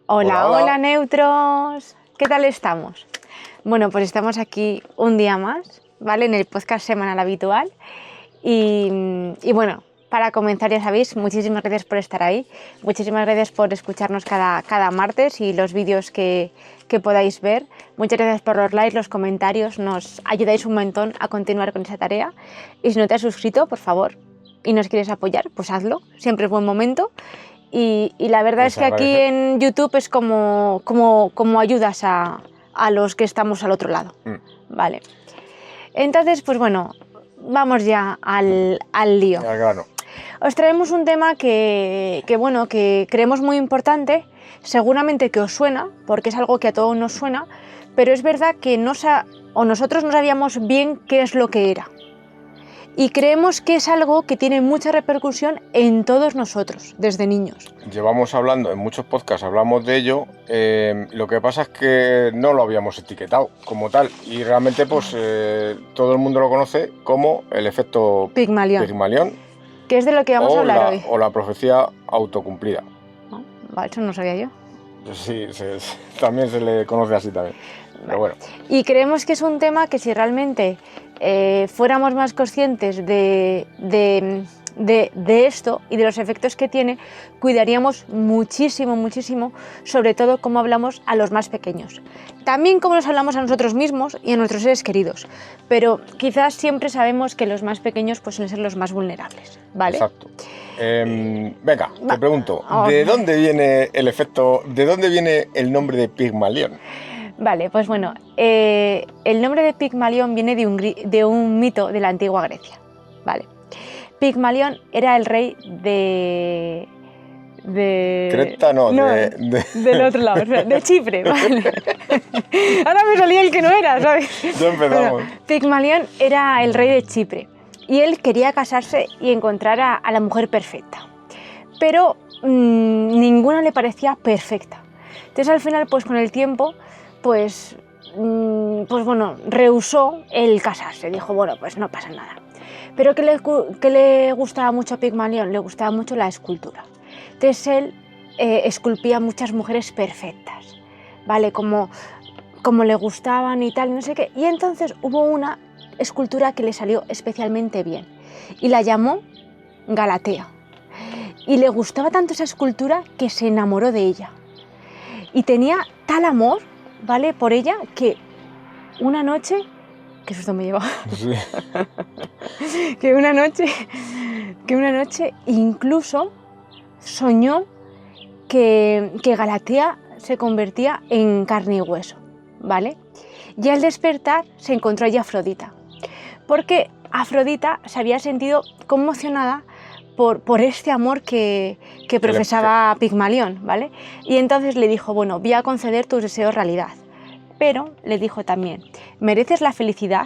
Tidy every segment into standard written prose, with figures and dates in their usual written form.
Hola, Hola, hola. hola neutros, ¿qué tal estamos? Bueno, pues estamos aquí un día más, ¿vale? En el podcast semanal habitual y bueno, para comenzar ya sabéis, muchísimas gracias por estar ahí, muchísimas gracias por escucharnos cada martes y los vídeos que podáis ver, muchas gracias por los likes, los comentarios, nos ayudáis un montón a continuar con esa tarea y si no te has suscrito, por favor, y nos quieres apoyar, pues hazlo, siempre es buen momento. Y la verdad es que aquí en YouTube es como ayudas a los que estamos al otro lado. Vale. Entonces, pues bueno, vamos ya al lío. Al grano. Os traemos un tema que creemos muy importante, seguramente que os suena, porque es algo que a todos nos suena, pero es verdad que nosotros no sabíamos bien qué es lo que era. Y creemos que es algo que tiene mucha repercusión en todos nosotros, desde niños. Llevamos hablando, en muchos podcasts hablamos de ello, lo que pasa es que no lo habíamos etiquetado como tal y realmente pues todo el mundo lo conoce como el efecto Pigmalión, que es de lo que vamos a hablar hoy. O la profecía autocumplida. ¿No? Vale, eso no sabía yo. Sí, también se le conoce así también. Vale. Pero bueno. Y creemos que es un tema que si realmente fuéramos más conscientes de esto y de los efectos que tiene, cuidaríamos muchísimo, muchísimo, sobre todo cómo hablamos a los más pequeños. También cómo nos hablamos a nosotros mismos y a nuestros seres queridos, pero quizás siempre sabemos que los más pequeños pues, suelen ser los más vulnerables, ¿vale? Exacto. Venga, te pregunto, ¿de dónde viene el efecto, de dónde viene el nombre de Pigmalión? Vale, pues bueno, el nombre de Pigmalión viene de un mito de la antigua Grecia, ¿vale? Pigmalión era el rey de Creta no, del otro lado, o sea, de Chipre, ¿vale? Ahora me salía el que no era, ¿sabes? Ya empezamos. Bueno, Pigmalión era el rey de Chipre y él quería casarse y encontrar a la mujer perfecta, pero ninguna le parecía perfecta. Entonces al final, pues con el tiempo, pues bueno, rehusó el casarse, dijo, bueno, pues no pasa nada. Pero ¿qué le gustaba mucho a Pigmalión? Le gustaba mucho la escultura. Entonces él esculpía muchas mujeres perfectas, ¿vale? Como le gustaban y tal, no sé qué. Y entonces hubo una escultura que le salió especialmente bien y la llamó Galatea. Y le gustaba tanto esa escultura que se enamoró de ella. Y tenía tal amor, ¿vale?, por ella que una noche... Qué susto me lleva. Sí. que una noche incluso soñó que Galatea se convertía en carne y hueso, ¿vale? Y al despertar se encontró allí Afrodita, porque Afrodita se había sentido conmocionada por este amor que profesaba Pigmalión, ¿vale? Y entonces le dijo, bueno, voy a conceder tus deseos realidad. Pero le dijo también, mereces la felicidad,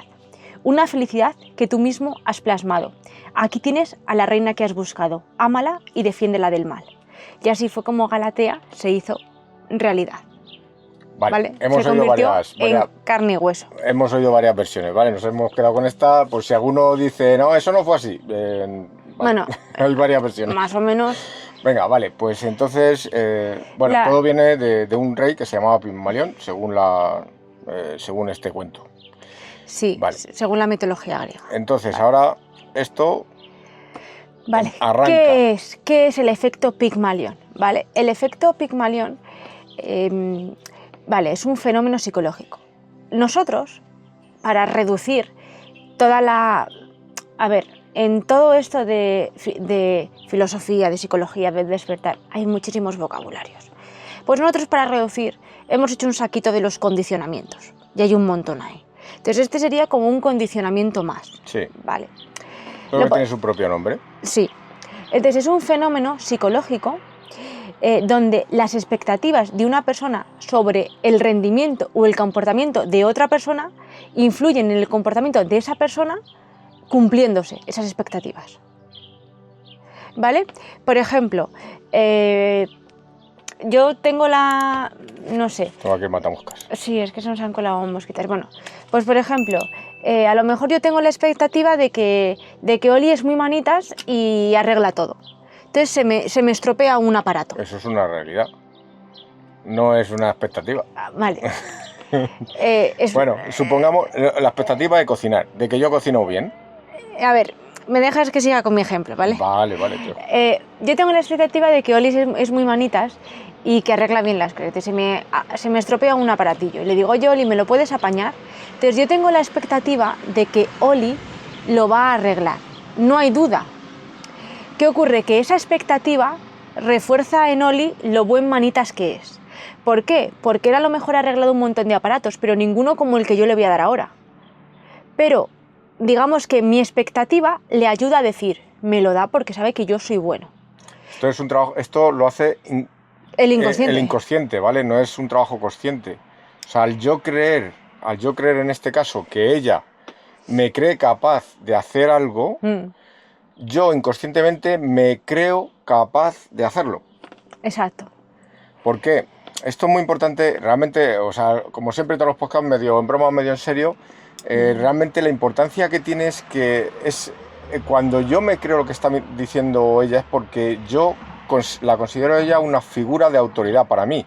una felicidad que tú mismo has plasmado. Aquí tienes a la reina que has buscado, ámala y defiéndela del mal. Y así fue como Galatea se hizo realidad. Vale. Hemos se oído convirtió varias, en carne y hueso. Hemos oído varias versiones, ¿vale? Nos hemos quedado con esta, por si alguno dice, no, eso no fue así. Vale. Bueno, hay varias versiones. Más o menos. Venga, vale, pues entonces, todo viene de un rey que se llamaba Pigmalión, según este cuento. Sí, vale. Según la mitología griega. Entonces, vale. Ahora esto arranca. ¿Qué es el efecto Pigmalión? ¿Vale? El efecto Pigmalión es un fenómeno psicológico. Nosotros, para reducir toda la... en todo esto de filosofía, de psicología, de despertar, hay muchísimos vocabularios. Pues nosotros, para reducir, hemos hecho un saquito de los condicionamientos. Y hay un montón ahí. Entonces este sería como un condicionamiento más. Sí. Vale. Pero tiene su propio nombre. Sí. Entonces es un fenómeno psicológico donde las expectativas de una persona sobre el rendimiento o el comportamiento de otra persona influyen en el comportamiento de esa persona cumpliéndose esas expectativas. ¿Vale? Por ejemplo, yo tengo la... no sé. Tengo aquí matamoscas. Sí, es que se nos han colado mosquitas. Bueno, pues por ejemplo, a lo mejor yo tengo la expectativa de que Oli es muy manitas y arregla todo. Entonces se me estropea un aparato. Eso es una realidad. no es una expectativa. Vale. Bueno, supongamos la expectativa de cocinar, de que yo cocino bien. A ver, me dejas que siga con mi ejemplo, ¿vale? Vale, tío. Yo tengo la expectativa de que Oli es muy manitas y que arregla bien las cosas. Se me estropea un aparatillo y le digo, oye, Oli, ¿me lo puedes apañar? Entonces yo tengo la expectativa de que Oli lo va a arreglar. No hay duda. ¿Qué ocurre? Que esa expectativa refuerza en Oli lo buen manitas que es. ¿Por qué? Porque él a lo mejor ha arreglado un montón de aparatos, pero ninguno como el que yo le voy a dar ahora. Pero digamos que mi expectativa le ayuda a decir, me lo da porque sabe que yo soy bueno. Esto es un trabajo, esto lo hace el inconsciente. El inconsciente, ¿vale? No es un trabajo consciente. O sea, al yo creer en este caso que ella me cree capaz de hacer algo, yo inconscientemente me creo capaz de hacerlo. Exacto. ¿Por qué? Esto es muy importante, realmente, o sea, como siempre todos los podcasts, medio en broma, medio en serio, realmente la importancia que tiene es que cuando yo me creo lo que está diciendo ella es porque yo la considero ella una figura de autoridad para mí.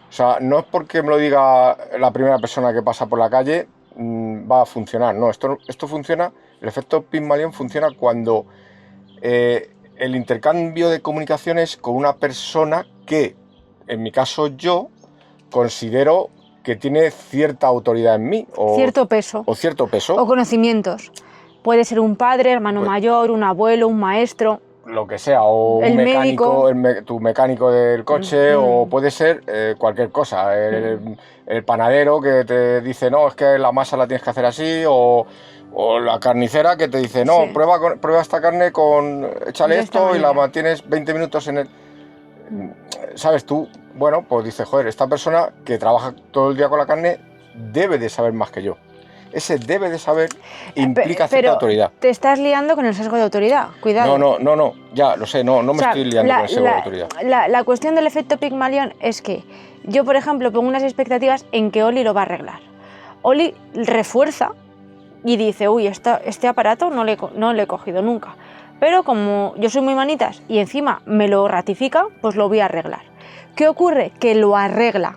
O sea, no es porque me lo diga la primera persona que pasa por la calle va a funcionar. No, esto funciona, el efecto Pygmalion funciona cuando el intercambio de comunicaciones con una persona que, en mi caso yo, considero que tiene cierta autoridad en mí. Cierto peso. O cierto peso. O conocimientos. Puede ser un padre, hermano mayor, un abuelo, un maestro. Lo que sea, o un mecánico, tu mecánico del coche, o puede ser cualquier cosa. El panadero que te dice, no, es que la masa la tienes que hacer así, o la carnicera que te dice, no, sí, prueba esta carne échale esto y la mantienes 20 minutos en el... ¿Sabes tú? Bueno, pues dices, joder, esta persona que trabaja todo el día con la carne debe de saber más que yo. Ese debe de saber implica cierta autoridad. Te estás liando con el sesgo de autoridad, cuidado. No, ya lo sé, no me estoy liando con el sesgo de autoridad. La cuestión del efecto Pygmalion es que yo, por ejemplo, pongo unas expectativas en que Oli lo va a arreglar. Oli refuerza y dice, uy, este aparato no le he cogido nunca. Pero como yo soy muy manitas y encima me lo ratifica, pues lo voy a arreglar. ¿Qué ocurre? Que lo arregla.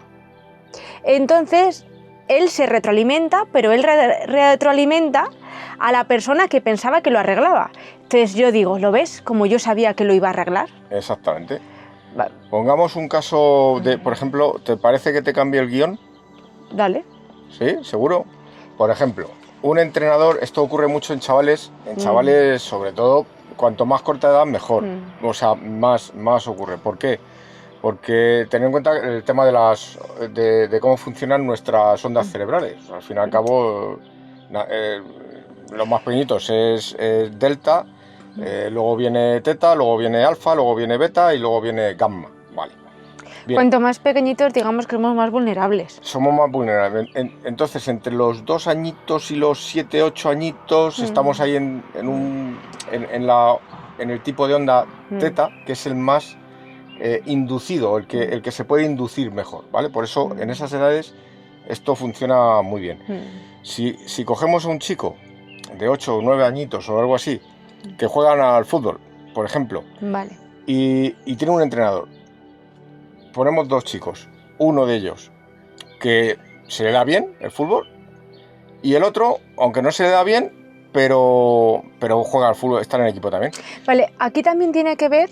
Entonces, él se retroalimenta, pero él retroalimenta a la persona que pensaba que lo arreglaba. Entonces yo digo, ¿lo ves? Como yo sabía que lo iba a arreglar. Exactamente. Vale. Pongamos un caso de, por ejemplo, ¿te parece que te cambie el guión? Dale. ¿Sí? ¿Seguro? Por ejemplo, un entrenador, esto ocurre mucho en chavales sobre todo, cuanto más corta edad mejor. O sea, más ocurre. ¿Por qué? Porque tener en cuenta el tema de cómo funcionan nuestras ondas cerebrales. Al fin y al cabo, los más pequeñitos es delta, luego viene teta, luego viene alfa, luego viene beta y luego viene gamma. Vale. Bien. Cuanto más pequeñitos, digamos que somos más vulnerables. Somos más vulnerables. Entonces, entre los 2 añitos y los 7, 8 añitos, estamos ahí en el tipo de onda teta, que es el más inducido, el que se puede inducir mejor, ¿vale? Por eso en esas edades esto funciona muy bien. Si cogemos a un chico de 8 o 9 añitos o algo así, que juegan al fútbol, por ejemplo, vale, y tiene un entrenador, ponemos 2 chicos, uno de ellos que se le da bien el fútbol y el otro, aunque no se le da bien, pero juega al fútbol, está en el equipo también. Vale, aquí también tiene que ver,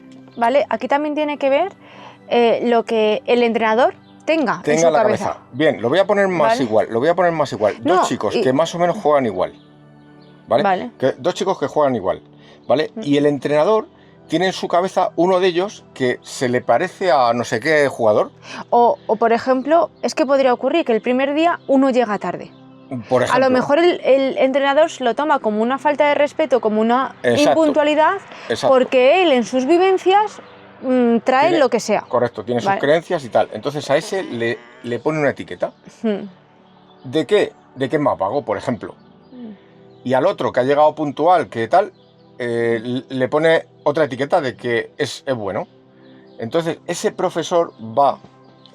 lo que el entrenador tenga en su cabeza. Bien, lo voy a poner más igual. Dos chicos que más o menos juegan igual. ¿Vale? Dos chicos que juegan igual. ¿Vale? Y el entrenador tiene en su cabeza uno de ellos que se le parece a no sé qué jugador. O por ejemplo, es que podría ocurrir que el primer día uno llega tarde. Por ejemplo, a lo mejor el entrenador se lo toma como una falta de respeto, como una impuntualidad, porque él en sus vivencias trae lo que sea. Correcto, tiene sus creencias y tal. Entonces a ese le pone una etiqueta. ¿De qué? ¿De qué es más vago, por ejemplo? Y al otro que ha llegado puntual, que tal, le pone otra etiqueta de que es bueno. Entonces ese profesor va,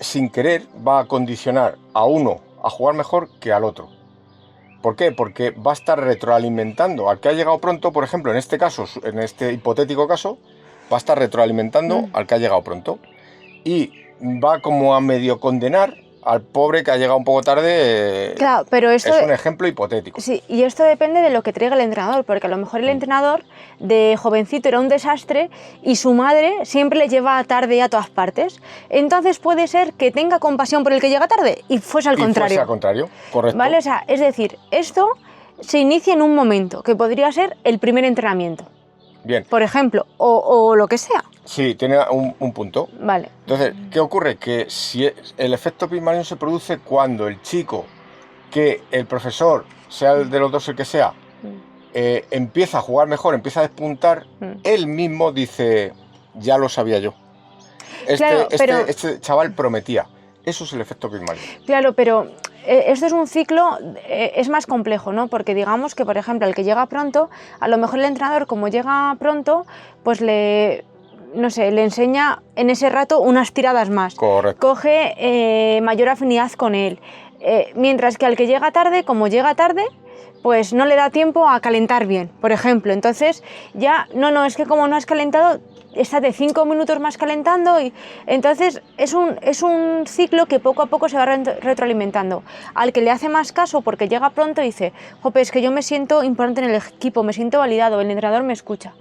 sin querer, va a condicionar a uno a jugar mejor que al otro. ¿Por qué? Porque va a estar retroalimentando al que ha llegado pronto, por ejemplo, en este caso, en este hipotético caso, va a estar retroalimentando al que ha llegado pronto. Y va como a medio condenar al pobre que ha llegado un poco tarde. Claro, pero esto es un ejemplo hipotético. Sí, y esto depende de lo que traiga el entrenador, porque a lo mejor el entrenador de jovencito era un desastre y su madre siempre le lleva tarde a todas partes. Entonces puede ser que tenga compasión por el que llega tarde y fuese al contrario. Fuese al contrario, correcto. ¿Vale? O sea, es decir, esto se inicia en un momento, que podría ser el primer entrenamiento. Bien. Por ejemplo, o lo que sea. Sí, tiene un punto. Vale. Entonces, ¿qué ocurre? Que si el efecto Pygmalion se produce cuando el chico, que el profesor, sea el de los dos el que sea, empieza a jugar mejor, empieza a despuntar, él mismo dice, ya lo sabía yo. Este chaval prometía. Eso es el efecto Pygmalion. Claro, pero esto es un ciclo, es más complejo, ¿no? Porque digamos que, por ejemplo, el que llega pronto, a lo mejor el entrenador, como llega pronto, pues le enseña en ese rato unas tiradas más. Correcto. Coge mayor afinidad con él. Mientras que al que llega tarde, como llega tarde, pues no le da tiempo a calentar bien, por ejemplo. Entonces ya, es que como no has calentado, estate 5 minutos más calentando y entonces es un ciclo que poco a poco se va retroalimentando. Al que le hace más caso porque llega pronto dice, jope, es que yo me siento importante en el equipo, me siento validado, el entrenador me escucha.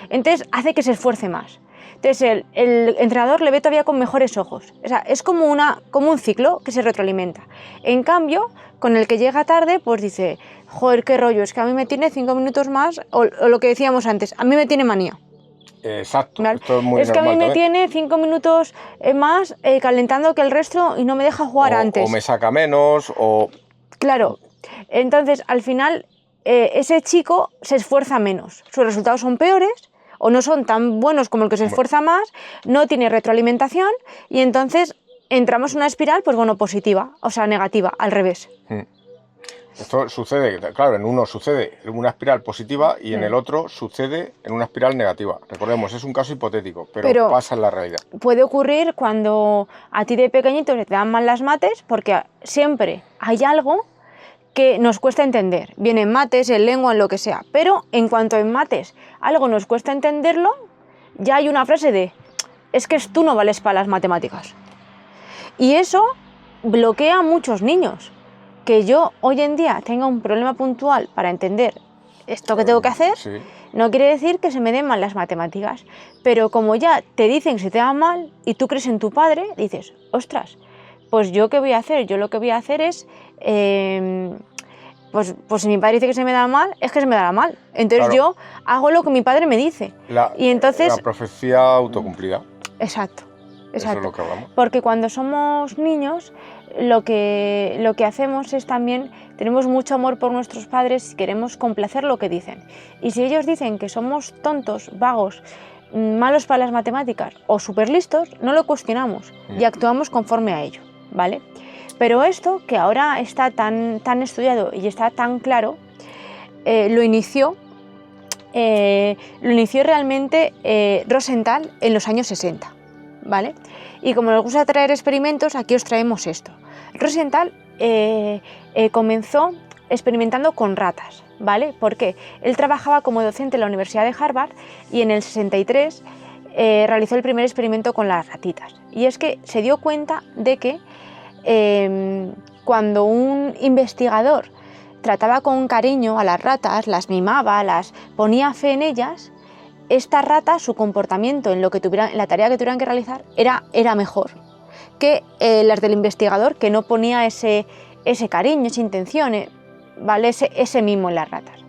Entonces hace que se esfuerce más. Entonces el entrenador le ve todavía con mejores ojos. O sea, es como un ciclo que se retroalimenta. En cambio, con el que llega tarde, pues dice, joder, qué rollo, es que a mí me tiene 5 minutos más, o lo que decíamos antes, a mí me tiene manía. Exacto. ¿Vale? Esto es muy que a mí normal me también. tiene 5 minutos más calentando que el resto y no me deja jugar antes. O me saca menos, o... Claro, entonces al final ese chico se esfuerza menos, sus resultados son peores o no son tan buenos como el que se esfuerza más, no tiene retroalimentación y entonces entramos en una espiral, pues bueno, positiva, o sea, negativa, al revés. Esto sucede, claro, en uno sucede en una espiral positiva y en el otro sucede en una espiral negativa. Recordemos, es un caso hipotético, pero pasa en la realidad. Puede ocurrir cuando a ti de pequeñito se te dan mal las mates, porque siempre hay algo que nos cuesta entender, bien en mates, en lengua, en lo que sea, pero en cuanto en mates algo nos cuesta entenderlo, ya hay una frase de, es que tú no vales para las matemáticas. Y eso bloquea a muchos niños. Que yo hoy en día tenga un problema puntual para entender esto que tengo que hacer, sí, no quiere decir que se me den mal las matemáticas, pero como ya te dicen que se te dan mal y tú crees en tu padre, dices, ostras, pues yo qué voy a hacer, yo lo que voy a hacer es, pues si mi padre dice que se me da mal, es que se me dará mal, entonces claro, yo hago lo que mi padre me dice. Y entonces, la profecía autocumplida. Exacto. Eso es lo que hablamos. Porque cuando somos niños, lo que hacemos es también, tenemos mucho amor por nuestros padres y queremos complacer lo que dicen. Y si ellos dicen que somos tontos, vagos, malos para las matemáticas o súper listos, no lo cuestionamos y actuamos conforme a ello, ¿vale? Pero esto, que ahora está tan estudiado y está tan claro, lo inició realmente Rosenthal en los años 60. ¿Vale? Y como nos gusta traer experimentos, aquí os traemos esto. Rosenthal comenzó experimentando con ratas, ¿vale? Porque él trabajaba como docente en la Universidad de Harvard y en el 63 realizó el primer experimento con las ratitas. Y es que se dio cuenta de que cuando un investigador trataba con cariño a las ratas, las mimaba, las ponía fe en ellas, estas ratas, su comportamiento en la tarea que tuvieran que realizar era mejor que las del investigador, que no ponía ese cariño, esa intención, ¿vale? ese mimo en las ratas.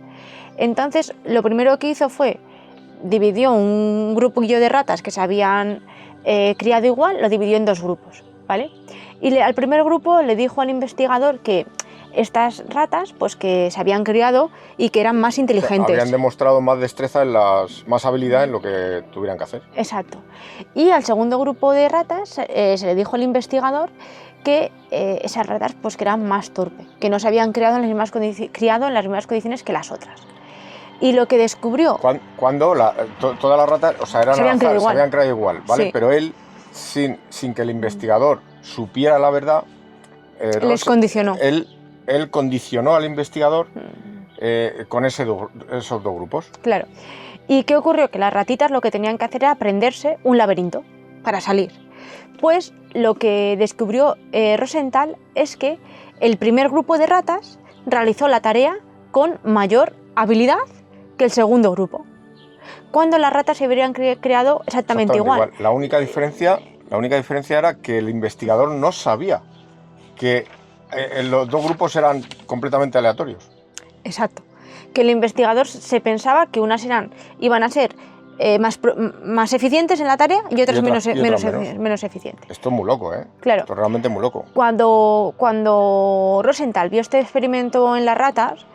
Entonces, lo primero que hizo fue, dividió un grupillo de ratas que se habían criado igual, lo dividió en 2 grupos, ¿vale? Y al primer grupo le dijo al investigador que estas ratas, pues que se habían criado y que eran más inteligentes. Habían demostrado más destreza, más habilidad en lo que tuvieran que hacer. Exacto. Y al segundo grupo de ratas se le dijo al investigador que esas ratas pues que eran más torpes, que no se habían criado en las mismas condiciones que las otras. Y lo que descubrió... Cuando todas las ratas, o sea, se habían criado igual, ¿vale? Sí. Pero él, sin que el investigador supiera la verdad... les condicionó. Él condicionó al investigador con esos 2 grupos. Claro. ¿Y qué ocurrió? Que las ratitas lo que tenían que hacer era aprenderse un laberinto para salir. Pues lo que descubrió Rosenthal es que el primer grupo de ratas realizó la tarea con mayor habilidad que el segundo grupo, cuando las ratas se habrían creado exactamente igual. La única diferencia era que el investigador no sabía que los dos grupos eran completamente aleatorios. Exacto. Que el investigador se pensaba que unas iban a ser más eficientes en la tarea y otras menos eficientes. Esto es muy loco, ¿eh? Claro. Esto es realmente muy loco. Cuando Rosenthal vio este experimento en las ratas,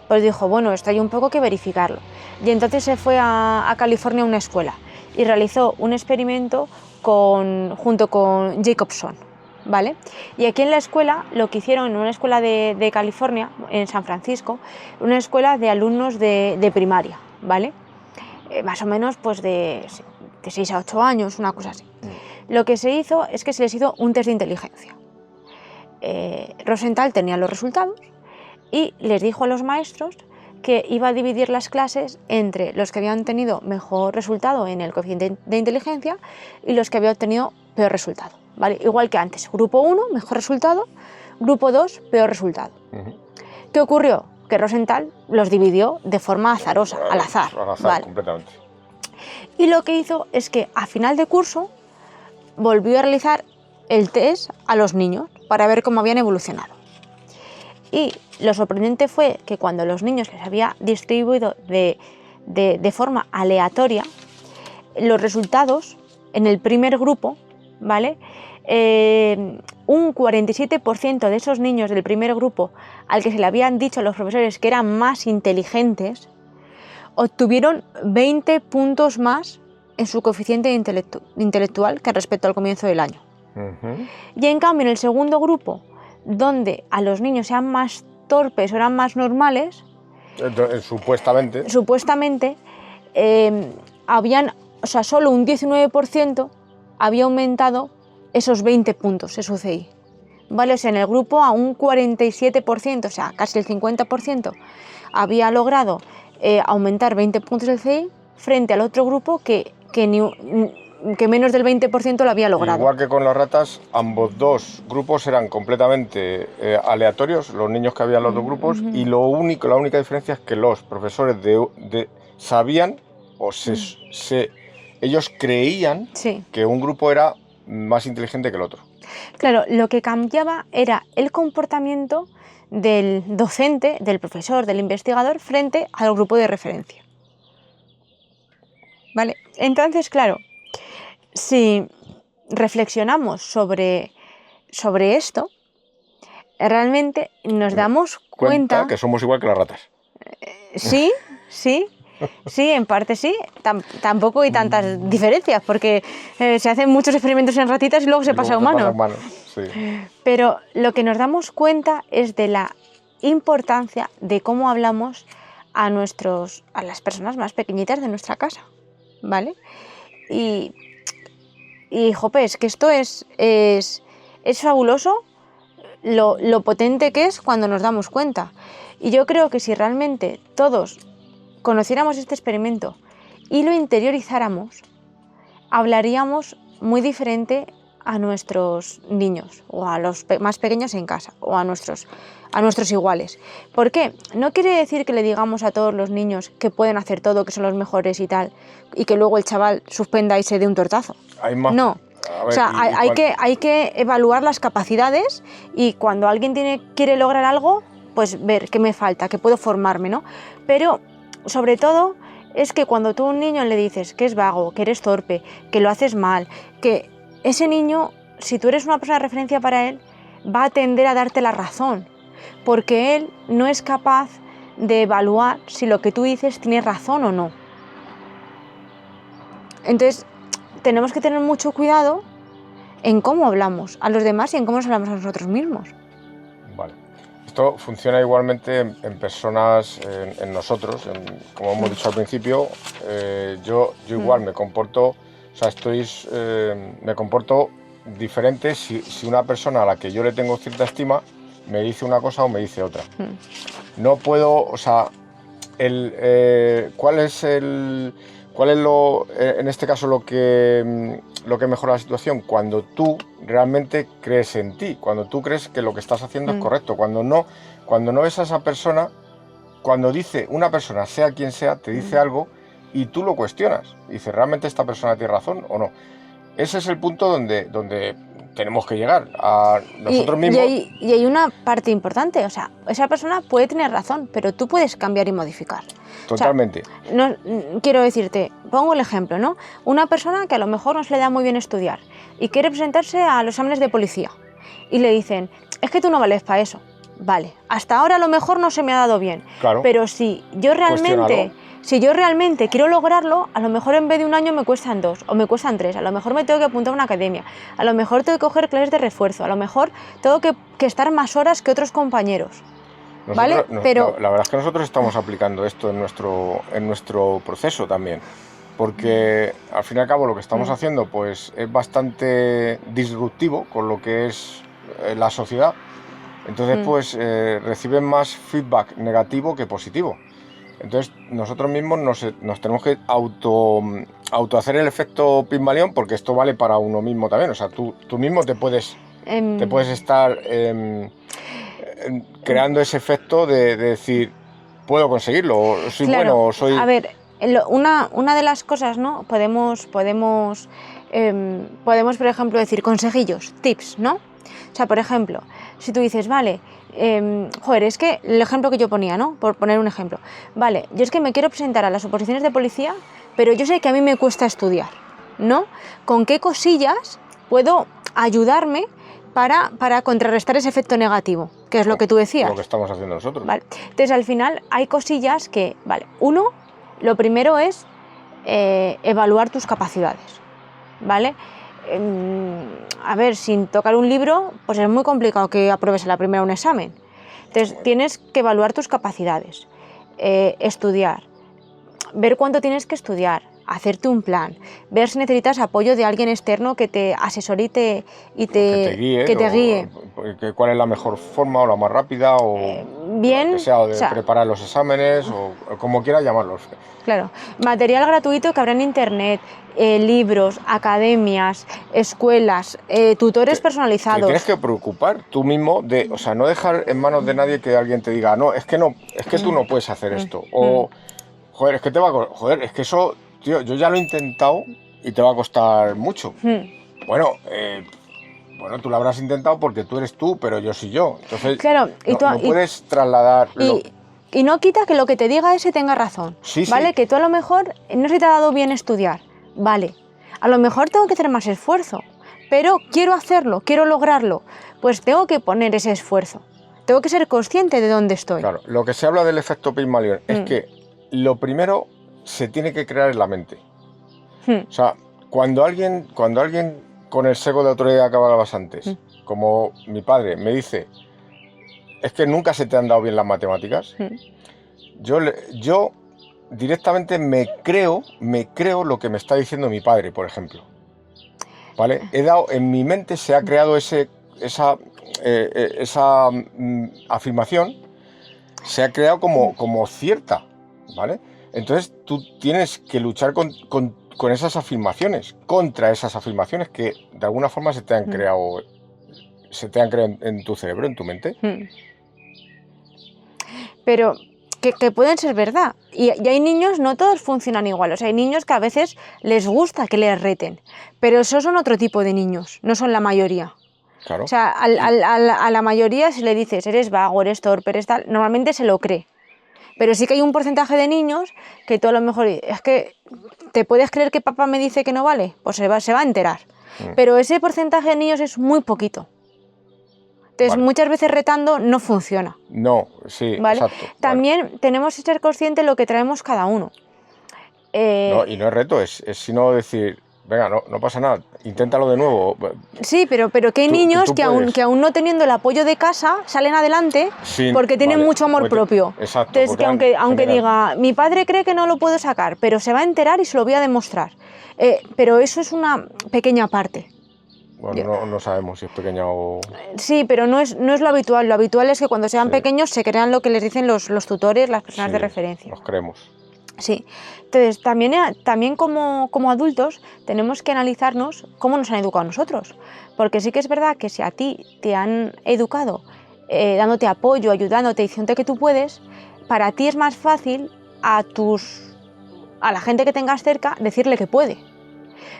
pues dijo, bueno, esto hay un poco que verificarlo. Y entonces se fue a California a una escuela y realizó un experimento junto con Jacobson, ¿vale? Y aquí en la escuela, lo que hicieron en una escuela de California, en San Francisco, una escuela de alumnos de primaria, ¿vale? Más o menos pues de 6 a 8 años, una cosa así. Lo que se hizo es que se les hizo un test de inteligencia. Rosenthal tenía los resultados y les dijo a los maestros que iba a dividir las clases entre los que habían tenido mejor resultado en el coeficiente de inteligencia y los que habían obtenido peor resultado, ¿vale? Igual que antes, grupo 1, mejor resultado, grupo 2, peor resultado. ¿Qué ocurrió? Que Rosenthal los dividió de forma azarosa, al azar. ¿Vale? Completamente. Y lo que hizo es que a final de curso volvió a realizar el test a los niños para ver cómo habían evolucionado. Y lo sorprendente fue que cuando los niños les había distribuido de forma aleatoria, los resultados en el primer grupo, ¿vale? Un 47% de esos niños del primer grupo al que se le habían dicho a los profesores que eran más inteligentes, obtuvieron 20 puntos más en su coeficiente intelectual que respecto al comienzo del año. Y en cambio en el segundo grupo, donde a los niños sean más torpes o eran más normales, supuestamente solo un 19% había aumentado esos 20 puntos, su CI. ¿Vale? O sea, en el grupo a un 47%, o sea, casi el 50%, había logrado aumentar 20 puntos el CI frente al otro grupo que menos del 20% lo había logrado. Igual que con las ratas, ambos dos grupos eran completamente aleatorios, los niños que había en los dos grupos, y la única diferencia es que los profesores sabían o ellos creían que un grupo era más inteligente que el otro. Claro, lo que cambiaba era el comportamiento del docente, del profesor, del investigador frente al grupo de referencia. ¿Vale? Entonces, claro, si reflexionamos sobre esto, realmente nos damos cuenta que somos igual que las ratas. Sí, en parte sí. Tampoco hay tantas diferencias, porque se hacen muchos experimentos en ratitas y luego se pasa a humanos. Sí. Pero lo que nos damos cuenta es de la importancia de cómo hablamos a las personas más pequeñitas de nuestra casa, ¿vale? Y jope, es que esto es fabuloso lo potente que es cuando nos damos cuenta. Y yo creo que si realmente todos conociéramos este experimento y lo interiorizáramos, hablaríamos muy diferente a nuestros niños o a los más pequeños en casa o a nuestros iguales. ¿Por qué? No quiere decir que le digamos a todos los niños que pueden hacer todo, que son los mejores y tal, y que luego el chaval suspenda y se dé un tortazo. No. O sea, hay que evaluar las capacidades y cuando alguien quiere lograr algo, pues ver qué me falta, qué puedo formarme, ¿no? Pero sobre todo es que cuando tú a un niño le dices que es vago, que eres torpe, que lo haces mal, que ese niño, si tú eres una persona de referencia para él, va a tender a darte la razón, porque él no es capaz de evaluar si lo que tú dices tiene razón o no. Entonces, tenemos que tener mucho cuidado en cómo hablamos a los demás y en cómo nos hablamos a nosotros mismos. Vale. Esto funciona igualmente en personas, en nosotros, como hemos dicho al principio. Yo igual me comporto, me comporto diferente si una persona a la que yo le tengo cierta estima me dice una cosa o me dice otra. No puedo, ¿cuál es en este caso lo que mejora la situación? Cuando tú realmente crees en ti, cuando tú crees que lo que estás haciendo es correcto, cuando no ves a esa persona, cuando dice una persona, sea quien sea, te dice algo y tú lo cuestionas. Dices, ¿realmente esta persona tiene razón o no? Ese es el punto donde tenemos que llegar a nosotros mismos. Y hay una parte importante, o sea, esa persona puede tener razón, pero tú puedes cambiar y modificar. Totalmente. O sea, no, quiero decirte, pongo el ejemplo, ¿no? Una persona que a lo mejor no se le da muy bien estudiar y quiere presentarse a los exámenes de policía y le dicen, es que tú no vales para eso. Vale, hasta ahora a lo mejor no se me ha dado bien, claro. Pero si yo realmente quiero lograrlo, a lo mejor en vez de un año me cuestan 2 o me cuestan 3, a lo mejor me tengo que apuntar a una academia, a lo mejor tengo que coger clases de refuerzo, a lo mejor tengo que estar más horas que otros compañeros. ¿Vale? Pero la verdad es que nosotros estamos aplicando esto en nuestro proceso también, porque al fin y al cabo lo que estamos haciendo pues es bastante disruptivo con lo que es la sociedad. Entonces pues reciben más feedback negativo que positivo. Entonces nosotros mismos nos tenemos que auto hacer el efecto Pigmalión, porque esto vale para uno mismo también. O sea, tú mismo te puedes estar creando ese efecto de decir, puedo conseguirlo, o soy bueno, o soy... A ver, una de las cosas, ¿no? Podemos, por ejemplo, decir consejillos, tips, ¿no? O sea, por ejemplo, si tú dices, vale, es que el ejemplo que yo ponía, ¿no? Por poner un ejemplo. Vale, yo es que me quiero presentar a las oposiciones de policía, pero yo sé que a mí me cuesta estudiar, ¿no? ¿Con qué cosillas puedo ayudarme para contrarrestar ese efecto negativo? Que es lo que tú decías. Lo que estamos haciendo nosotros. Vale. Entonces, al final, hay cosillas que, vale, lo primero es evaluar tus capacidades, ¿vale? A ver, sin tocar un libro, pues es muy complicado que apruebes a la primera un examen. Entonces, tienes que evaluar tus capacidades, estudiar, ver cuánto tienes que estudiar, hacerte un plan, ver si necesitas apoyo de alguien externo que te asesore y te guíe. ¿Cuál es la mejor forma o la más rápida? O bien, que sea, o de preparar los exámenes, o como quieras llamarlos. Claro, material gratuito que habrá en internet, libros, academias, escuelas, tutores personalizados. Te tienes que preocupar tú mismo o sea, no dejar en manos de nadie que alguien te diga, no, es que tú no puedes hacer esto. O, joder, es que eso, tío, yo ya lo he intentado y te va a costar mucho. Bueno, tú lo habrás intentado porque tú eres tú, pero yo soy yo. Entonces, claro, no puedes trasladar... Y no quita que lo que te diga ese tenga razón, ¿vale? Sí. Que tú a lo mejor no se te ha dado bien estudiar, vale. A lo mejor tengo que hacer más esfuerzo, pero quiero hacerlo, quiero lograrlo. Pues tengo que poner ese esfuerzo. Tengo que ser consciente de dónde estoy. Claro, lo que se habla del efecto Pigmalión es que lo primero se tiene que crear en la mente. O sea, cuando alguien con el sesgo de autoridad que hablabas antes, como mi padre me dice, es que nunca se te han dado bien las matemáticas, yo directamente me creo lo que me está diciendo mi padre, por ejemplo. ¿Vale? En mi mente se ha creado esa afirmación, se ha creado como cierta, ¿vale? Entonces tú tienes que luchar con esas afirmaciones, contra esas afirmaciones que de alguna forma se te han creado en tu cerebro, en tu mente. Pero que pueden ser verdad. Y hay niños, no todos funcionan igual. O sea, hay niños que a veces les gusta que les reten, pero esos son otro tipo de niños, no son la mayoría. Claro. O sea, a la mayoría, si le dices, eres vago, eres torpe, eres tal, normalmente se lo cree. Pero sí que hay un porcentaje de niños que tú a lo mejor, es que, ¿te puedes creer que papá me dice que no vale? Pues se va a enterar. Pero ese porcentaje de niños es muy poquito. Entonces, muchas veces retando no funciona. No, sí, ¿vale? Exacto. También tenemos que ser conscientes de lo que traemos cada uno. Y no es reto, es sino decir, venga, no pasa nada, inténtalo de nuevo. Sí, pero que hay niños que aún no teniendo el apoyo de casa salen adelante porque tienen mucho amor propio. Exacto. Entonces, que aunque diga, mi padre cree que no lo puedo sacar, pero se va a enterar y se lo voy a demostrar. Pero eso es una pequeña parte. Bueno, no sabemos si es pequeña o... Sí, pero no es lo habitual. Lo habitual es que cuando sean pequeños se crean lo que les dicen los tutores, las personas de referencia. Nos creemos. Sí. Entonces, también como adultos tenemos que analizarnos cómo nos han educado a nosotros. Porque sí que es verdad que si a ti te han educado dándote apoyo, ayudándote, diciéndote que tú puedes, para ti es más fácil a la gente que tengas cerca decirle que puede.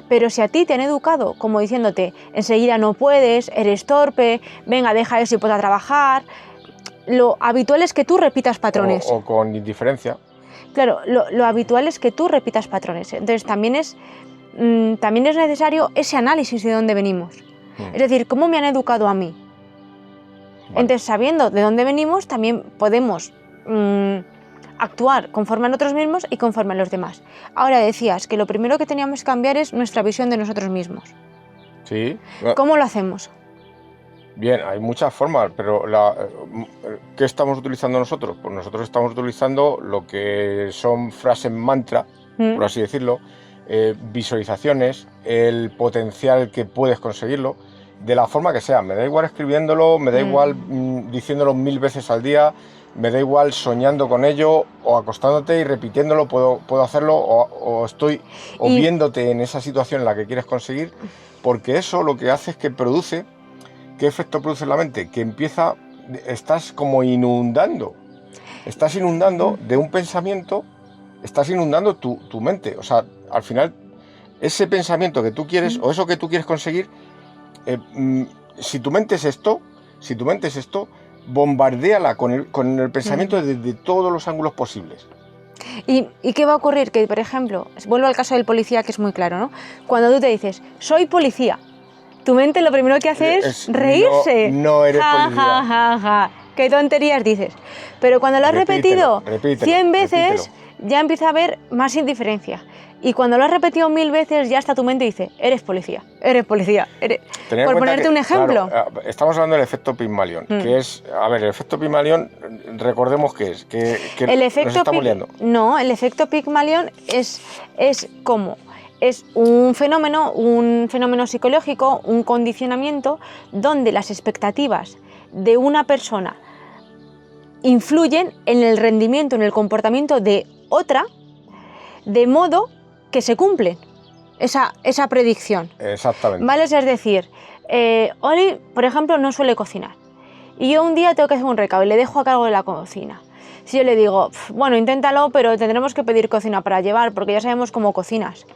Pero si a ti te han educado como diciéndote enseguida no puedes, eres torpe, venga, deja eso y ponte a trabajar, lo habitual es que tú repitas patrones. O con indiferencia. Claro, lo habitual es que tú repitas patrones. Entonces también es necesario ese análisis de dónde venimos. Es decir, ¿cómo me han educado a mí? Vale. Entonces, sabiendo de dónde venimos, también podemos actuar conforme a nosotros mismos y conforme a los demás. Ahora decías que lo primero que teníamos que cambiar es nuestra visión de nosotros mismos. Sí. ¿Cómo lo hacemos? Bien, hay muchas formas, pero ¿qué estamos utilizando nosotros? Pues nosotros estamos utilizando lo que son frases mantra, por así decirlo, visualizaciones, el potencial que puedes conseguirlo, de la forma que sea. Me da igual escribiéndolo, me da igual diciéndolo 1000 veces al día, me da igual soñando con ello o acostándote y repitiéndolo, puedo hacerlo o viéndote en esa situación en la que quieres conseguir, porque eso lo que hace es que produce... ¿Qué efecto produce en la mente? Que estás como inundando de un pensamiento, estás inundando tu mente. O sea, al final, ese pensamiento que tú quieres o eso que tú quieres conseguir, si tu mente es esto, bombardéala con el pensamiento desde todos los ángulos posibles. ¿Y qué va a ocurrir? Que, por ejemplo, vuelvo al caso del policía, que es muy claro, ¿no? Cuando tú te dices, soy policía, tu mente lo primero que hace es reírse. No eres policía. Ja. Qué tonterías dices. Pero cuando lo has repetido 100 veces, ya empieza a haber más indiferencia. Y cuando lo has repetido 1000 veces, ya hasta tu mente dice, eres policía. Por ponerte un ejemplo. Claro, estamos hablando del efecto Pygmalion, que es... A ver, el efecto Pygmalion, recordemos qué es, que el efecto nos estamos liando. No, el efecto Pygmalion es como... Es un fenómeno psicológico, un condicionamiento donde las expectativas de una persona influyen en el rendimiento, en el comportamiento de otra, de modo que se cumple esa predicción. Exactamente. ¿Vale? Es decir, Oli, por ejemplo, no suele cocinar. Y yo un día tengo que hacer un recado y le dejo a cargo de la cocina. Si yo le digo, bueno, inténtalo, pero tendremos que pedir cocina para llevar, porque ya sabemos cómo cocinas.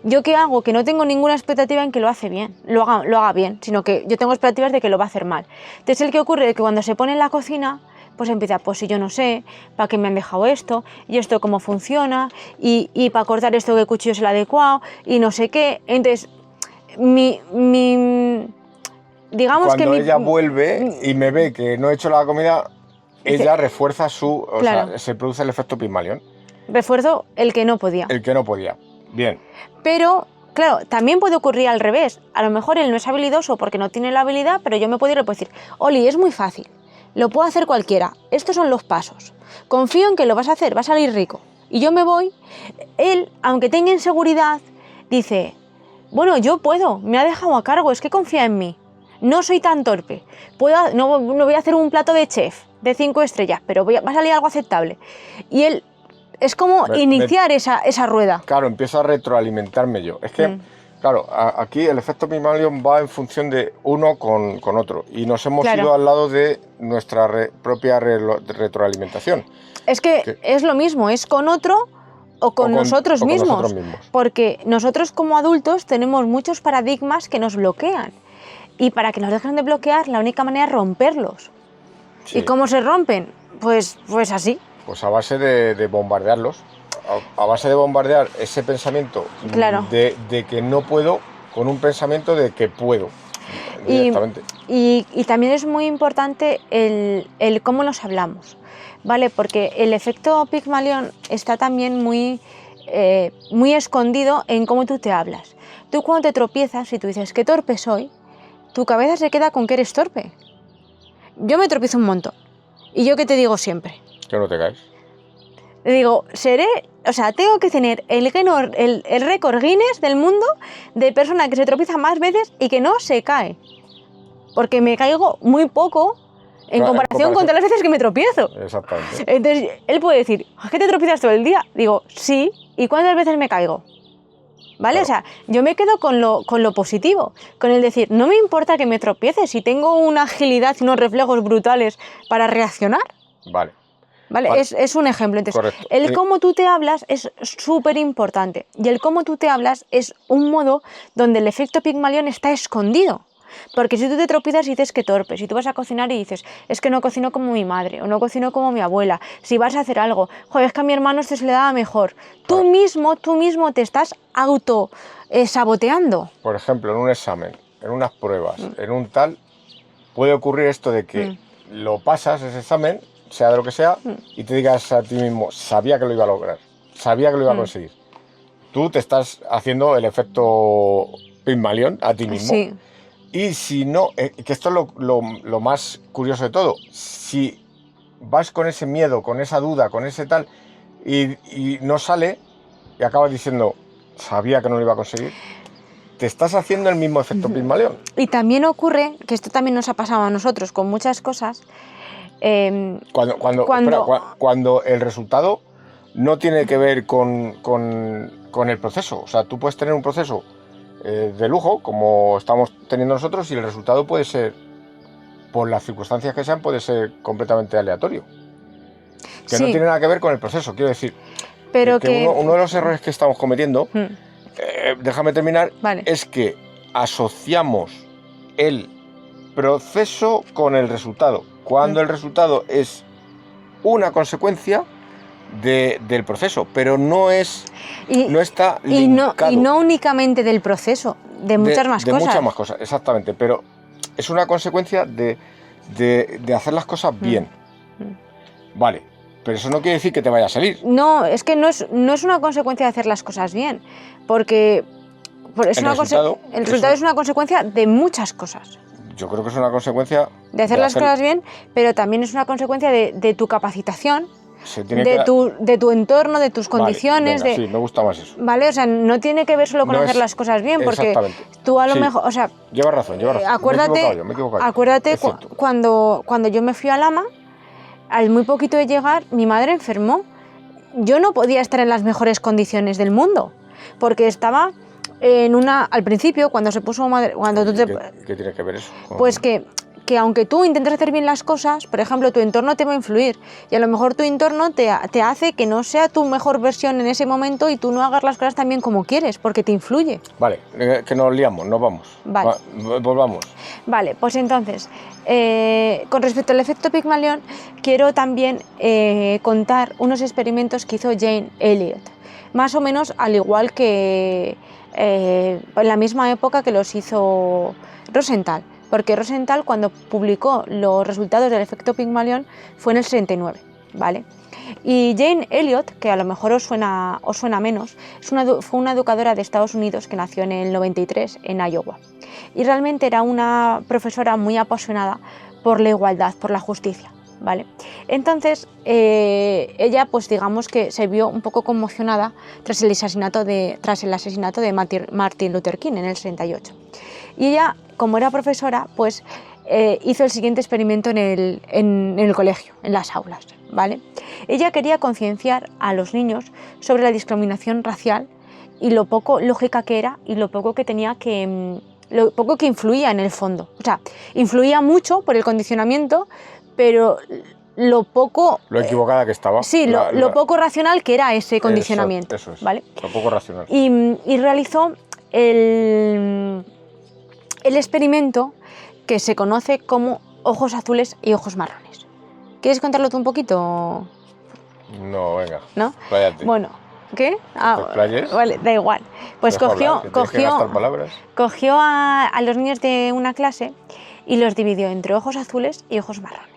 ¿Yo qué hago? Que no tengo ninguna expectativa en que lo haga bien, sino que yo tengo expectativas de que lo va a hacer mal. Entonces, ¿el que ocurre? Es que cuando se pone en la cocina, pues empieza, pues si yo no sé, ¿para qué me han dejado esto? ¿Y esto cómo funciona? ¿Y para cortar esto qué cuchillo es el adecuado? Y no sé qué. Entonces, digamos cuando que ella vuelve y me ve que no he hecho la comida, ella refuerza claro. sea, se produce el efecto Pygmalion. Refuerzo el que no podía. El que no podía. Bien. Pero, claro, también puede ocurrir al revés. A lo mejor él no es habilidoso porque no tiene la habilidad, pero yo me puedo decir, Oli, es muy fácil, lo puede hacer cualquiera, estos son los pasos. Confío en que lo vas a hacer, vas a salir rico. Y yo me voy, él, aunque tenga inseguridad, dice, bueno, yo puedo, me ha dejado a cargo, es que confía en mí. No soy tan torpe, no voy a hacer un plato de chef de 5 estrellas, pero va a salir algo aceptable. Y él... Es como iniciar esa rueda. Claro, empiezo a retroalimentarme yo. Es que, claro, aquí el efecto Pygmalion va en función de uno con otro. Y nos hemos ido al lado de nuestra propia retroalimentación. Es que es lo mismo, es con otro o con nosotros mismos. Porque nosotros como adultos tenemos muchos paradigmas que nos bloquean. Y para que nos dejen de bloquear, la única manera es romperlos. Sí. ¿Y cómo se rompen? Pues así. Pues a base de bombardearlos, a base de bombardear ese pensamiento de que no puedo con un pensamiento de que puedo directamente. Y también es muy importante el cómo nos hablamos, ¿vale? Porque el efecto Pygmalion está también muy escondido en cómo tú te hablas. Tú cuando te tropiezas y tú dices, qué torpe soy, tu cabeza se queda con que eres torpe. Yo me tropiezo un montón. ¿Y yo qué te digo siempre? Que no te caes. Le digo, tengo que tener el récord Guinness del mundo de persona que se tropieza más veces y que no se cae. Porque me caigo muy poco en comparación con todas las veces que me tropiezo. Exactamente. Entonces, él puede decir, ¿es que te tropiezas todo el día? Digo, sí. ¿Y cuántas veces me caigo? ¿Vale? Claro. O sea, yo me quedo con lo positivo, con el decir, no me importa que me tropiece, si tengo una agilidad y unos reflejos brutales para reaccionar. Vale. Es un ejemplo. Entonces, correcto. El cómo tú te hablas es súper importante. Y el cómo tú te hablas es un modo donde el efecto Pigmalión está escondido. Porque si tú te tropiezas y dices que torpe, si tú vas a cocinar y dices, es que no cocino como mi madre o no cocino como mi abuela, si vas a hacer algo, joder, es que a mi hermano se le daba mejor. Tú mismo te estás saboteando. Por ejemplo, en un examen, en unas pruebas, en un tal, puede ocurrir esto de que lo pasas ese examen, sea de lo que sea, y te digas a ti mismo, sabía que lo iba a lograr, sabía que lo iba a conseguir. Tú te estás haciendo el efecto Pigmalión a ti mismo. Sí. Y si no, que esto es lo más curioso de todo, si vas con ese miedo, con esa duda, con ese tal, y no sale, y acabas diciendo, sabía que no lo iba a conseguir, te estás haciendo el mismo efecto Pigmalión. Y también ocurre, que esto también nos ha pasado a nosotros con muchas cosas, cuando el resultado no tiene que ver con el proceso. O sea, tú puedes tener un proceso de lujo, como estamos teniendo nosotros, y el resultado puede ser, por las circunstancias que sean, puede ser completamente aleatorio. Que no tiene nada que ver con el proceso, quiero decir. Pero que uno de los errores que estamos cometiendo, déjame terminar, es que asociamos el proceso con el resultado, cuando el resultado es una consecuencia del proceso, pero no está linkado. Y no únicamente del proceso, de muchas más cosas. De muchas más cosas, exactamente, pero es una consecuencia de hacer las cosas bien. Vale, pero eso no quiere decir que te vaya a salir. No, es que no es una consecuencia de hacer las cosas bien, porque el resultado es una consecuencia de muchas cosas. Yo creo que es una consecuencia de hacer las cosas bien, pero también es una consecuencia de tu capacitación, de tu entorno, de tus condiciones. Sí, me gusta más eso. Vale, o sea, no tiene que ver solo con hacer las cosas bien, porque tú a lo mejor, o sea, llevas razón. Acuérdate, me he equivocado. Acuérdate cuando yo me fui a Lama, al muy poquito de llegar, mi madre enfermó. Yo no podía estar en las mejores condiciones del mundo, porque estaba al principio, cuando se puso madre, ¿Qué tiene que ver eso? Pues que aunque tú intentes hacer bien las cosas, por ejemplo, tu entorno te va a influir, y a lo mejor tu entorno te hace que no sea tu mejor versión en ese momento y tú no hagas las cosas tan bien como quieres, porque te influye. Vale, que nos liamos, nos vamos. Vale. Volvamos. Vale, pues entonces, con respecto al efecto Pigmalión, quiero también contar unos experimentos que hizo Jane Elliot, más o menos al igual que en la misma época que los hizo Rosenthal, porque Rosenthal, cuando publicó los resultados del efecto Pigmalión, fue en el 69, ¿vale? Y Jane Elliot, que a lo mejor os suena menos, fue una educadora de Estados Unidos que nació en el 93 en Iowa, y realmente era una profesora muy apasionada por la igualdad, por la justicia, ¿vale? Entonces, ella, pues digamos que se vio un poco conmocionada tras el asesinato de Martin Luther King en el 68. Y ella, como era profesora, pues hizo el siguiente experimento en el colegio, en las aulas, ¿vale? Ella quería concienciar a los niños sobre la discriminación racial y lo poco lógica que era y lo poco que influía en el fondo. O sea, influía mucho por el condicionamiento, pero lo equivocada que estaba. Sí, lo poco racional que era ese condicionamiento. Eso es, ¿vale? Lo poco racional. Y realizó el experimento que se conoce como ojos azules y ojos marrones. ¿Quieres contarlo tú un poquito? No, venga. ¿No? Cállate. Bueno, ¿qué? Vale, da igual. Pues cogió a los niños de una clase y los dividió entre ojos azules y ojos marrones.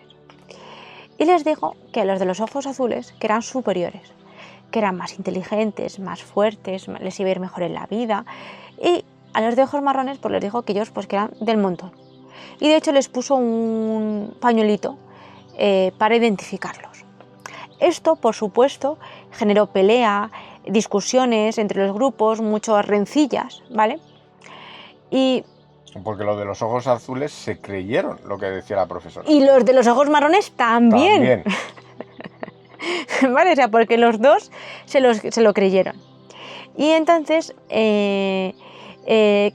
Y les dijo que a los de los ojos azules, que eran superiores, que eran más inteligentes, más fuertes, les iba a ir mejor en la vida, y a los de ojos marrones pues les dijo que ellos pues que eran del montón. Y de hecho les puso un pañuelito para identificarlos. Esto, por supuesto, generó pelea, discusiones entre los grupos, muchas rencillas, ¿vale? Y porque los de los ojos azules se creyeron lo que decía la profesora. Y los de los ojos marrones también. ¿Vale? O sea, porque los dos se lo creyeron. Y entonces, ¿qué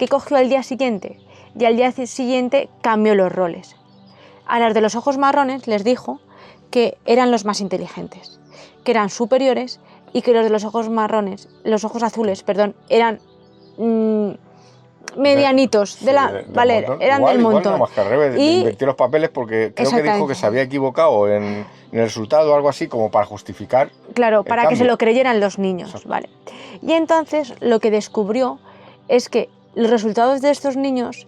cogió al día siguiente? Y al día siguiente cambió los roles. A los de los ojos marrones les dijo que eran los más inteligentes, que eran superiores, y que los de los ojos marrones, los ojos azules, perdón, eran medianitos, eran del montón. No, más que al revés, invertí los papeles porque creo que dijo que se había equivocado en el resultado o algo así, como para justificar. Claro, para que se lo creyeran los niños, ¿vale? Y entonces lo que descubrió es que los resultados de estos niños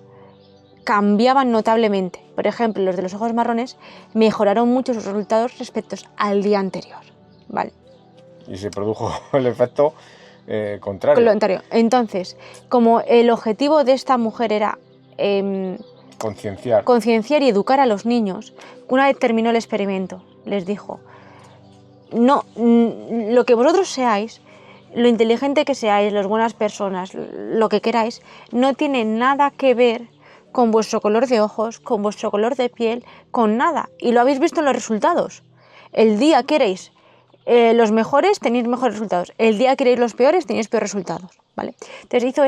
cambiaban notablemente. Por ejemplo, los de los ojos marrones mejoraron mucho sus resultados respecto al día anterior, ¿vale? Y se produjo el efecto contrario. Entonces, como el objetivo de esta mujer era concienciar y educar a los niños, una vez terminó el experimento, les dijo: no, lo que vosotros seáis, lo inteligente que seáis, las buenas personas, lo que queráis, no tiene nada que ver con vuestro color de ojos, con vuestro color de piel, con nada. Y lo habéis visto en los resultados. El día que erais los mejores, tenéis mejores resultados. El día que erais los peores, tenéis peores resultados, ¿vale? Entonces hizo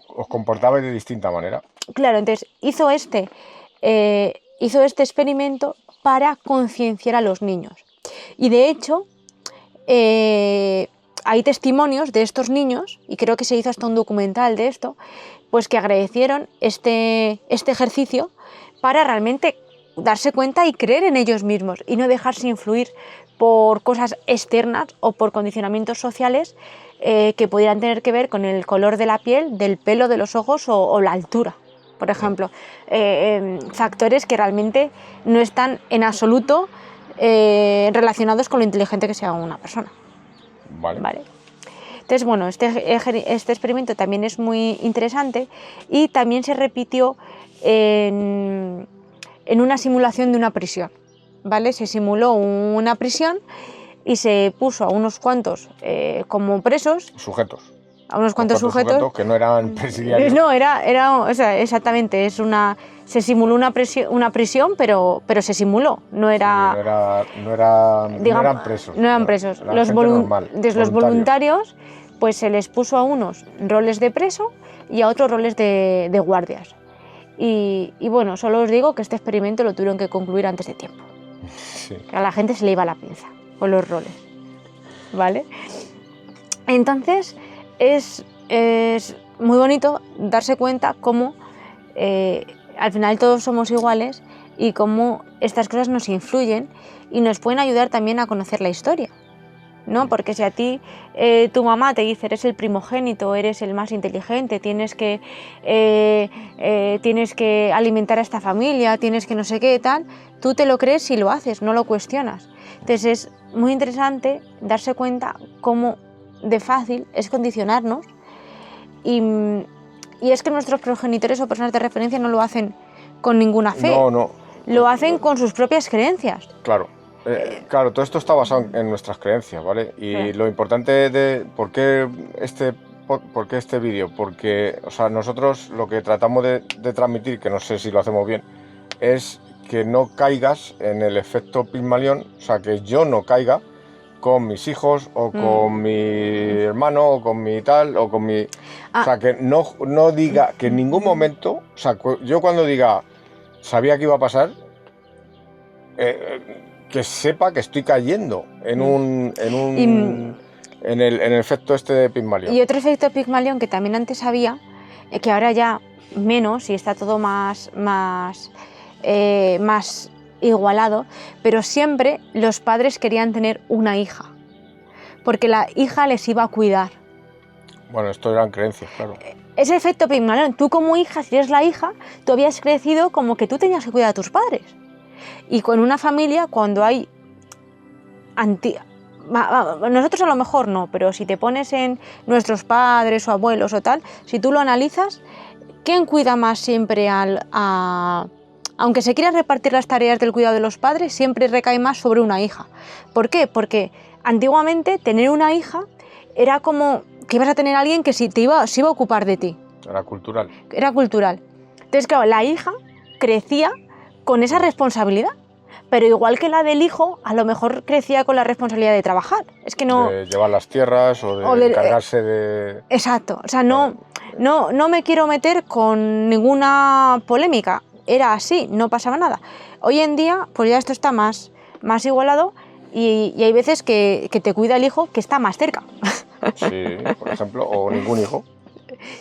os comportabais de distinta manera. Claro, entonces hizo este experimento para concienciar a los niños. Y de hecho, hay testimonios de estos niños, y creo que se hizo hasta un documental de esto, pues que agradecieron este ejercicio para realmente darse cuenta y creer en ellos mismos y no dejarse influir por cosas externas o por condicionamientos sociales que pudieran tener que ver con el color de la piel, del pelo, de los ojos o la altura, por ejemplo. Factores que realmente no están en absoluto relacionados con lo inteligente que sea una persona. Vale. Entonces, bueno, este experimento también es muy interesante y también se repitió en una simulación de una prisión, ¿vale? Se simuló una prisión y se puso a unos cuantos como presos. Sujetos. A unos cuantos sujetos que no eran presidiarios. No, o sea, exactamente, se simuló una prisión, pero se simuló, no eran presos. No eran presos. Los voluntarios, pues se les puso a unos roles de preso y a otros roles de guardias. Y bueno, solo os digo que este experimento lo tuvieron que concluir antes de tiempo. Sí. A la gente se le iba la pinza con los roles, ¿vale? Entonces es muy bonito darse cuenta cómo al final todos somos iguales y cómo estas cosas nos influyen y nos pueden ayudar también a conocer la historia, ¿no? Porque si a ti tu mamá te dice: eres el primogénito, eres el más inteligente, tienes que alimentar a esta familia, tienes que no sé qué tal, tú te lo crees y lo haces, no lo cuestionas. Entonces es muy interesante darse cuenta cómo de fácil es condicionarnos y es que nuestros progenitores o personas de referencia no lo hacen con ninguna fe. No. Lo hacen con sus propias creencias. Claro. Claro, todo esto está basado en nuestras creencias, ¿vale? Y lo importante de ¿por qué este vídeo? Porque, o sea, nosotros lo que tratamos de transmitir, que no sé si lo hacemos bien, es que no caigas en el efecto Pigmalión, o sea, que yo no caiga con mis hijos o con mi hermano o con mi tal o con mi... O sea, que no diga, que en ningún momento, o sea, yo cuando diga sabía que iba a pasar, que sepa que estoy cayendo en el efecto este de Pigmalión. Y otro efecto Pigmalión que también antes había, que ahora ya menos y está todo más igualado, pero siempre los padres querían tener una hija, porque la hija les iba a cuidar. Bueno, esto eran creencias, claro. Ese efecto Pigmalión, tú como hija, si eres la hija, tú habías crecido como que tú tenías que cuidar a tus padres. Y con una familia, cuando hay... Nosotros a lo mejor no, pero si te pones en nuestros padres o abuelos o tal, si tú lo analizas, ¿quién cuida más siempre a aunque se quieran repartir las tareas del cuidado de los padres, siempre recae más sobre una hija. ¿Por qué? Porque antiguamente tener una hija era como que ibas a tener a alguien que se iba a ocupar de ti. Era cultural. Era cultural. Entonces, claro, la hija crecía con esa responsabilidad. Pero igual que la del hijo, a lo mejor crecía con la responsabilidad de trabajar. Es que no... De llevar las tierras o de encargarse de... Exacto. O sea, no me quiero meter con ninguna polémica. Era así, no pasaba nada. Hoy en día, pues ya esto está más igualado y hay veces que te cuida el hijo que está más cerca. Sí, por ejemplo, o ningún hijo.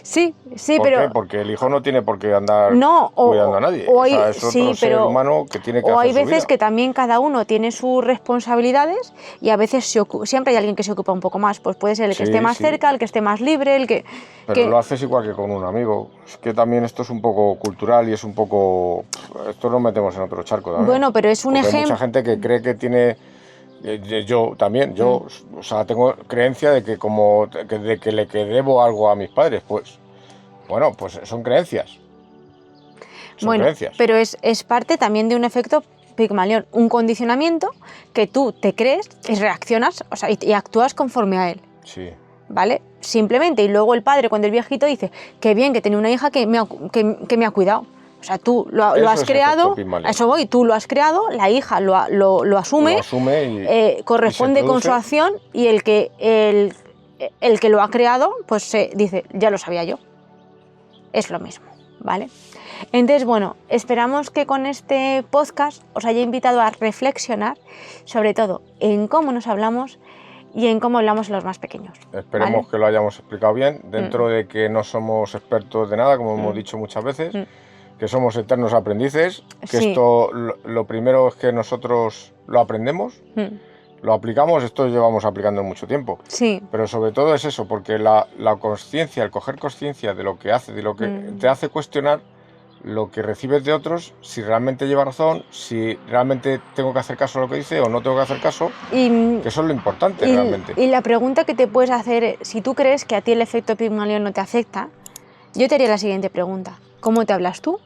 Sí, ¿Por pero... qué? Porque el hijo no tiene por qué andar cuidando a nadie. O hay, es otro ser humano que tiene que hacer su vida. O hay veces que también cada uno tiene sus responsabilidades y a veces siempre hay alguien que se ocupa un poco más. Pues puede ser el que esté más cerca, el que esté más libre, el que... Pero lo haces igual que con un amigo. Es que también esto es un poco cultural y es un poco... Esto lo metemos en otro charco también. Bueno, pero es un ejemplo... Hay mucha gente que cree que tiene... Yo también, o sea, tengo creencia de que de que le debo algo a mis padres, pues bueno, pues son creencias. Son creencias. Pero es parte también de un efecto Pigmalión, un condicionamiento que tú te crees y reaccionas, o sea, y actúas conforme a él. Sí. ¿Vale? Simplemente, y luego el padre, cuando el viejito dice, qué bien que tenía una hija que me ha cuidado. O sea, tú lo has creado, a eso voy, tú lo has creado, la hija lo asume, corresponde y con su acción y el que lo ha creado, pues dice, ya lo sabía yo. Es lo mismo, ¿vale? Entonces, bueno, esperamos que con este podcast os haya invitado a reflexionar, sobre todo en cómo nos hablamos y en cómo hablamos los más pequeños. Esperemos, ¿vale?, que lo hayamos explicado bien, dentro de que no somos expertos de nada, como hemos dicho muchas veces, que somos eternos aprendices, que esto lo primero es que nosotros lo aprendemos, lo aplicamos, esto llevamos aplicando mucho tiempo, pero sobre todo es eso, porque la consciencia, el coger consciencia de lo que hace, de lo que te hace cuestionar lo que recibes de otros, si realmente lleva razón, si realmente tengo que hacer caso a lo que dice o no tengo que hacer caso, que eso es lo importante realmente. Y la pregunta que te puedes hacer, si tú crees que a ti el efecto Pigmalión no te afecta, yo te haría la siguiente pregunta: ¿cómo te hablas tú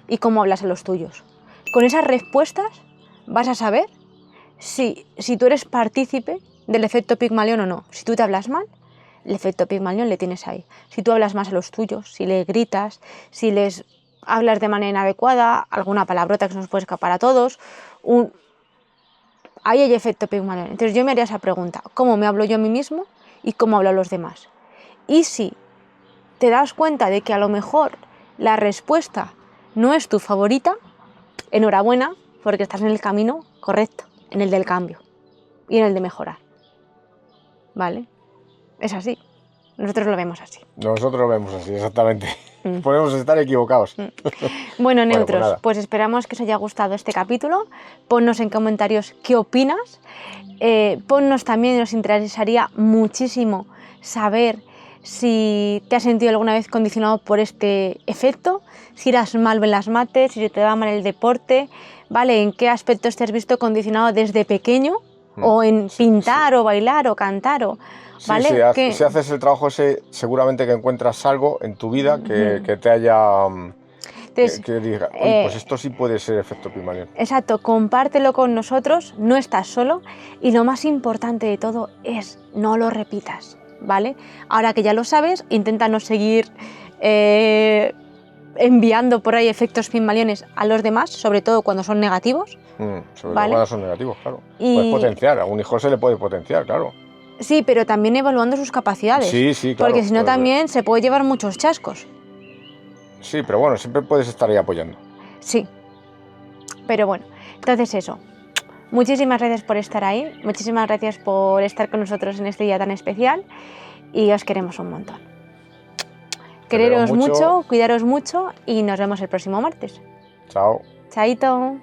y cómo hablas a los tuyos? Con esas respuestas vas a saber si tú eres partícipe del efecto Pigmalión o no. Si tú te hablas mal, el efecto Pigmalión le tienes ahí. Si tú hablas más a los tuyos, si les gritas, si les hablas de manera inadecuada, alguna palabrota que se nos puede escapar a todos, ahí hay efecto Pigmalión. Entonces yo me haría esa pregunta: ¿cómo me hablo yo a mí mismo y cómo hablo a los demás? Y si te das cuenta de que a lo mejor la respuesta no es tu favorita, enhorabuena, porque estás en el camino correcto, en el del cambio y en el de mejorar. ¿Vale? Es así. Nosotros lo vemos así. Nosotros lo vemos así, exactamente. Podemos estar equivocados. Bueno, neutros, pues esperamos que os haya gustado este capítulo. Ponnos en comentarios qué opinas. Ponnos también, nos interesaría muchísimo saber si te has sentido alguna vez condicionado por este efecto, si eras malo en las mates, si te va mal el deporte, ¿vale? En qué aspectos te has visto condicionado desde pequeño, o en pintar, o bailar, o cantar, ¿vale? Si haces el trabajo ese, seguramente que encuentras algo en tu vida que te haya... Entonces, que diga, pues esto sí puede ser efecto Pigmalión. Exacto, compártelo con nosotros, no estás solo, y lo más importante de todo es no lo repitas, ¿vale? Ahora que ya lo sabes, intenta no seguir enviando por ahí efectos Pigmaliones a los demás, sobre todo cuando son negativos. Sobre todo cuando son negativos, claro. Puedes potenciar, a un hijo se le puede potenciar, claro. Sí, pero también evaluando sus capacidades. Sí, claro. Porque si no también se puede llevar muchos chascos. Sí, pero bueno, siempre puedes estar ahí apoyando. Sí, pero bueno, entonces eso. Muchísimas gracias por estar ahí, muchísimas gracias por estar con nosotros en este día tan especial y os queremos un montón. Quereros mucho, cuidaros mucho y nos vemos el próximo martes. Chao. Chaito.